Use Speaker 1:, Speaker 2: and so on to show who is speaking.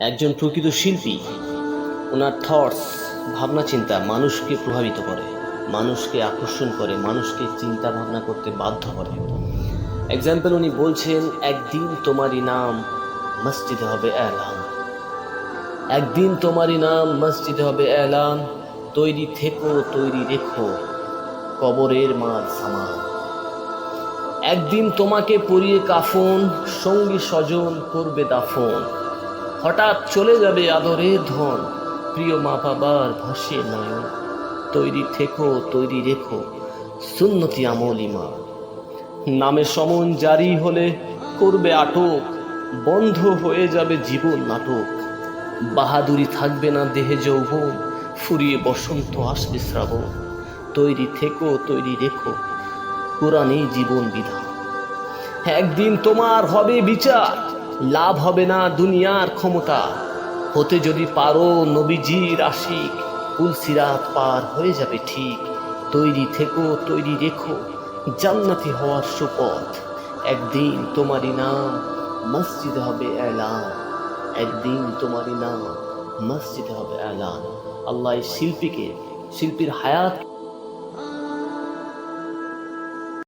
Speaker 1: একজন প্রকৃত শিল্পী, ওনার থটস, ভাবনা চিন্তা মানুষকে প্রভাবিত করে, মানুষকে আকর্ষণ করে, মানুষকে চিন্তা ভাবনা করতে বাধ্য করে। এক্সাম্পল, উনি বলছেন, একদিন তোমারই নাম মসজিদে হবে এলান, একদিন তোমারই নাম মসজিদে হবে এলান, তৈরি থেকো তৈরি রেখো কবরের মাঝ সামান। একদিন তোমাকে পরিয়ে কাফন, সঙ্গী স্বজন করবে দাফন, হঠাৎ চলে যাবে আদরের ধন, প্রিয় মা বাবার ভাসিয়ে নয়ন, তৈরি থেকো তৈরি রেখো সুন্নতি আমল ইমান। নামে সমন জারি হলে করবে আটক, বন্ধ হয়ে যাবে জীবন নাটক, বাহাদুরি থাকবে না দেহে যৌবন, ফুরিয়ে বসন্ত আসবে শ্রাবণ, তৈরি থেকো তৈরি রেখো কোরআনেই জীবন বিধান। একদিন তোমার হবে বিচার, লাভ হবে না দুনিয়ার ক্ষমতা, হতে যদি পারো নবীজির আশিক, পুলসিরাত পার হয়ে যাবে ঠিক, তৈরি থেকো তৈরি রেখো জান্নাতি হওয়ার সুপথ। একদিন তোমারই নাম মসজিদে হবে এলান, একদিন তোমারই নাম মসজিদে হবে এলান। আল্লাহ শিল্পীর হায়াত